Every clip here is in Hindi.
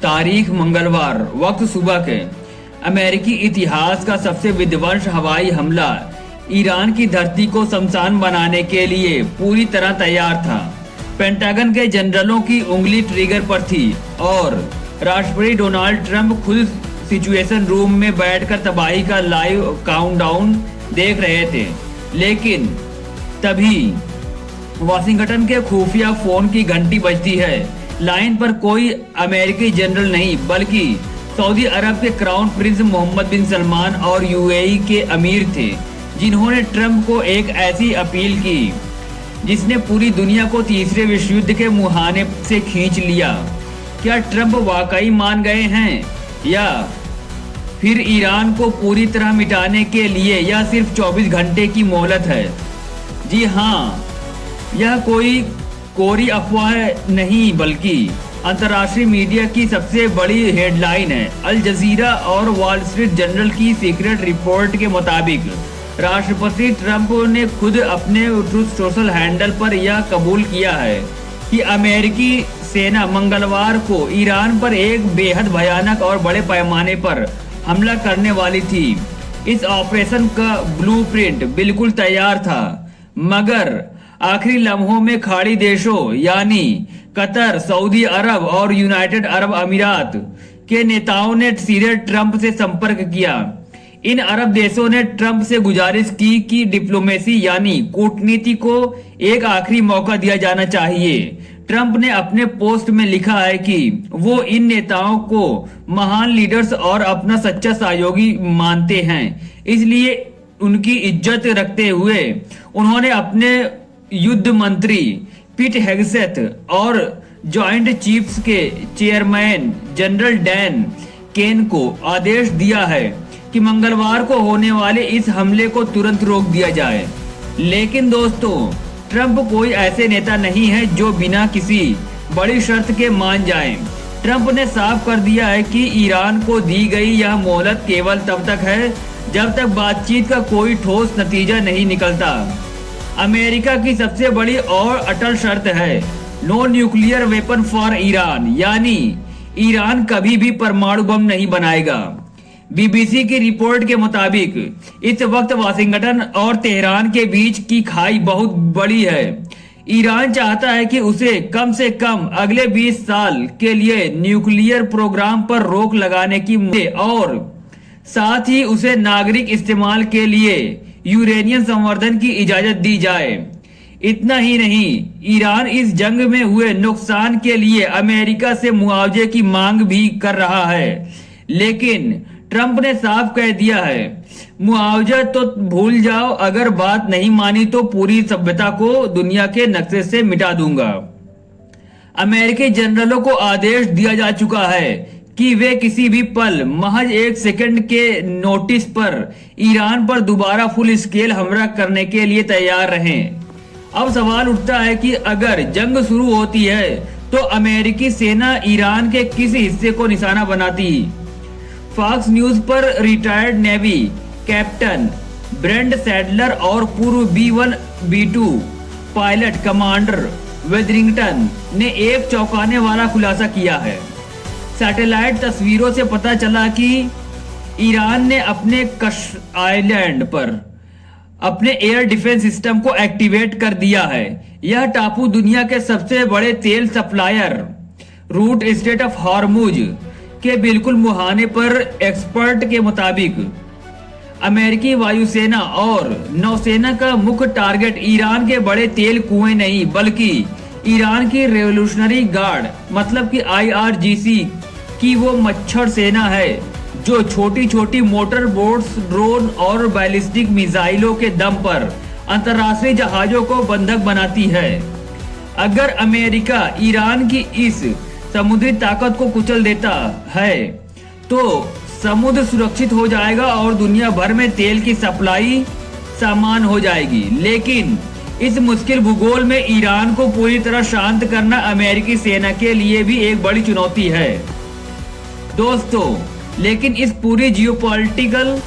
तारीख मंगलवार, वक्त सुबह के। अमेरिकी इतिहास का सबसे विध्वंस हवाई हमला ईरान की धरती को शमशान बनाने के लिए पूरी तरह तैयार था। पेंटागन के जनरलों की उंगली ट्रिगर पर थी और राष्ट्रपति डोनाल्ड ट्रंप खुद सिचुएशन रूम में बैठकर तबाही का लाइव काउंटडाउन देख रहे थे। लेकिन तभी वाशिंगटन के खुफिया फोन की घंटी बजती है। लाइन पर कोई अमेरिकी जनरल नहीं बल्कि सऊदी अरब के क्राउन प्रिंस मोहम्मद बिन सलमान और यूएई के अमीर थे, जिन्होंने ट्रंप को एक ऐसी अपील की जिसने पूरी दुनिया को तीसरे विश्व युद्ध के मुहाने से खींच लिया। क्या ट्रंप वाकई मान गए हैं या फिर ईरान को पूरी तरह मिटाने के लिए या सिर्फ 24 घंटे की मोहलत है? जी हाँ, यह कोई कोरी अफवाह नहीं बल्कि अंतर्राष्ट्रीय मीडिया की सबसे बड़ी हेडलाइन है। अल जजीरा और वॉल स्ट्रीट जर्नल की सीक्रेट रिपोर्ट के मुताबिक राष्ट्रपति ट्रंप ने खुद अपने ट्रूथ सोशल हैंडल पर यह कबूल किया है कि अमेरिकी सेना मंगलवार को ईरान पर एक बेहद भयानक और बड़े पैमाने पर हमला करने वाली थी। इस ऑपरेशन का ब्लूप्रिंट बिल्कुल तैयार था, मगर आखिरी लम्हों में खाड़ी देशों यानी कतर, सऊदी अरब और यूनाइटेड अरब अमीरात के नेताओं ने सीधे ट्रंप से संपर्क किया। इन अरब देशों ने ट्रंप से गुजारिश की कि डिप्लोमेसी यानी कूटनीति को एक आखिरी मौका दिया जाना चाहिए। ट्रंप ने अपने पोस्ट में लिखा है कि वो इन नेताओं को महान लीडर्स और अपना सच्चा सहयोगी मानते हैं, इसलिए उनकी इज्जत रखते हुए उन्होंने अपने युद्ध मंत्री पीट हेगसेथ और जॉइंट चीफ्स के चेयरमैन जनरल डैन केन को आदेश दिया है कि मंगलवार को होने वाले इस हमले को तुरंत रोक दिया जाए। लेकिन दोस्तों, ट्रंप कोई ऐसे नेता नहीं है जो बिना किसी बड़ी शर्त के मान जाए। ट्रंप ने साफ कर दिया है कि ईरान को दी गई यह मोहलत केवल तब तक है जब तक बातचीत का कोई ठोस नतीजा नहीं निकलता। अमेरिका की सबसे बड़ी और अटल शर्त है no nuclear weapon for Iran, यानी ईरान कभी भी परमाणु बम नहीं बनाएगा। बीबीसी की रिपोर्ट के मुताबिक इस वक्त वाशिंगटन और तेहरान के बीच की खाई बहुत बड़ी है। ईरान चाहता है कि उसे कम से कम अगले 20 साल के लिए न्यूक्लियर प्रोग्राम पर रोक लगाने की और साथ ही उसे नागरिक इस्तेमाल के लिए यूरेनियम संवर्धन की इजाजत दी जाए। इतना ही नहीं, ईरान इस जंग में हुए नुकसान के लिए अमेरिका से मुआवजे की मांग भी कर रहा है। लेकिन ट्रंप ने साफ कह दिया है, मुआवजा तो भूल जाओ, अगर बात नहीं मानी तो पूरी सभ्यता को दुनिया के नक्शे से मिटा दूंगा। अमेरिकी जनरलों को आदेश दिया जा चुका है कि वे किसी भी पल महज 1 सेकंड के नोटिस पर ईरान पर दोबारा फुल स्केल हमला करने के लिए तैयार रहें। अब सवाल उठता है कि अगर जंग शुरू होती है तो अमेरिकी सेना ईरान के किस हिस्से को निशाना बनाती? फॉक्स न्यूज पर retired navy captain Brent Sadler और पूर्व B-1 B-2 पायलट कमांडर वेदरिंगटन ने एक चौंकाने वाला खुलासा किया है। सैटेलाइट तस्वीरों से पता चला कि ईरान ने अपने कश आइलैंड पर अपने एयर डिफेंस सिस्टम को एक्टिवेट कर दिया है। यह टापू दुनिया के सबसे बड़े तेल supplier route strait of Hormuz के बिल्कुल मुहाने पर एक्सपर्ट के मुताबिक अमेरिकी वायुसेना और नौसेना का मुख्य टारगेट ईरान के बड़े तेल कुएं नहीं बल्कि ईरान की रेवोल्यूशनरी गार्ड मतलब कि IRGC की वो मच्छर सेना है जो छोटी छोटी मोटर बोट्स, ड्रोन और बैलिस्टिक मिसाइलों के दम पर अंतर्राष्ट्रीय जहाजों को बंधक बनाती है। अगर अमेरिका ईरान की इस समुद्री ताकत को कुचल देता है तो समुद्र सुरक्षित हो जाएगा और दुनिया भर में तेल की सप्लाई सामान हो जाएगी। लेकिन इस मुश्किल भूगोल में ईरान को पूरी तरह शांत करना अमेरिकी सेना के लिए भी एक बड़ी चुनौती है दोस्तों। लेकिन इस पूरी जियोपॉलिटिकल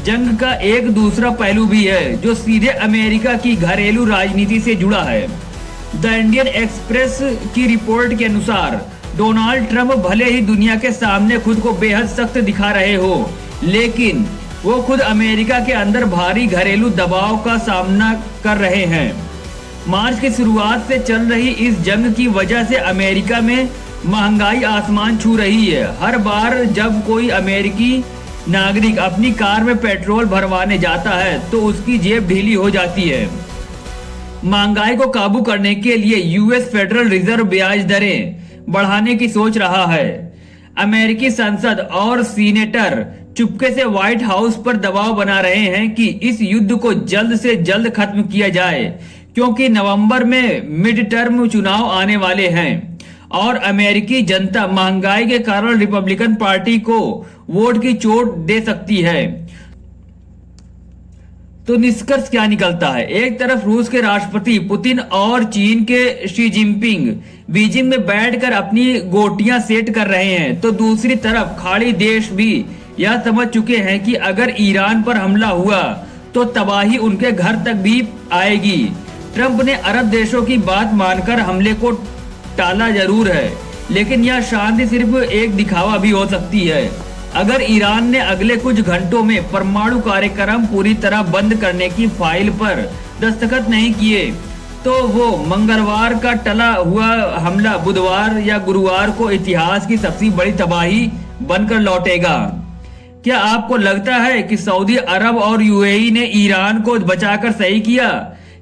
जंग का एक दूसरा पहलू भी है जो सीधे अमेरिका की घरेलू राजनीति से जुड़ा है। द इंडियन एक्सप्रेस की रिपोर्ट के अनुसार डोनाल्ड ट्रंप भले ही दुनिया के सामने खुद को बेहद सख्त दिखा रहे हो, लेकिन वो खुद अमेरिका के अंदर भारी घरेलू दबाव का सामना कर रहे हैं। मार्च की शुरुआत से चल रही इस जंग की वजह से अमेरिका में महंगाई आसमान छू रही है। हर बार जब कोई अमेरिकी नागरिक अपनी कार में पेट्रोल भरवाने जाता है तो उसकी जेब ढीली हो जाती है। महंगाई को काबू करने के लिए यूएस फेडरल रिजर्व ब्याज दरें बढ़ाने की सोच रहा है। अमेरिकी संसद और सीनेटर चुपके से व्हाइट हाउस पर दबाव बना रहे हैं कि इस युद्ध को जल्द से जल्द खत्म किया जाए, क्योंकि नवंबर में मिड टर्म चुनाव आने वाले हैं और अमेरिकी जनता महंगाई के कारण रिपब्लिकन पार्टी को वोट की चोट दे सकती है। तो निष्कर्ष क्या निकलता है? एक तरफ रूस के राष्ट्रपति पुतिन और चीन के शी जिनपिंग बीजिंग में बैठकर अपनी गोटियां सेट कर रहे हैं, तो दूसरी तरफ खाड़ी देश भी यह समझ चुके हैं कि अगर ईरान पर हमला हुआ तो तबाही उनके घर तक भी आएगी। ट्रंप ने अरब देशों की बात मानकर हमले को टाला जरूर है, लेकिन यह शांति सिर्फ एक दिखावा भी हो सकती है। अगर ईरान ने अगले कुछ घंटों में परमाणु कार्यक्रम पूरी तरह बंद करने की फाइल पर दस्तखत नहीं किए, तो वो मंगलवार का टला हुआ हमला बुधवार या गुरुवार को इतिहास की सबसे बड़ी तबाही बनकर लौटेगा। क्या आपको लगता है कि सऊदी अरब और यूएई ने ईरान को बचाकर सही किया?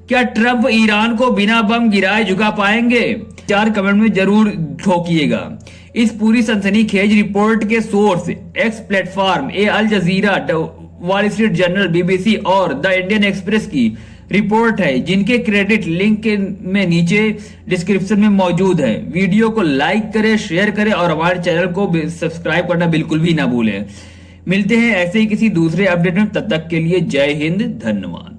क्या ट्रंप ईरान को बिना बम गिराए झुका पाएंगे? 4 कमेंट में जरूर ठोकिएगा। इस पूरी सनसनीखेज रिपोर्ट के सोर्स एक्स प्लेटफॉर्म, अल जजीरा, वॉल स्ट्रीट जर्नल, बीबीसी और द इंडियन एक्सप्रेस की रिपोर्ट है, जिनके क्रेडिट लिंक में नीचे डिस्क्रिप्शन में मौजूद है। वीडियो को लाइक करें, शेयर करें और हमारे चैनल को सब्सक्राइब करना बिल्कुल भी ना भूलें। मिलते हैं ऐसे ही किसी दूसरे अपडेट में, तब तक के लिए जय हिंद, धन्यवाद।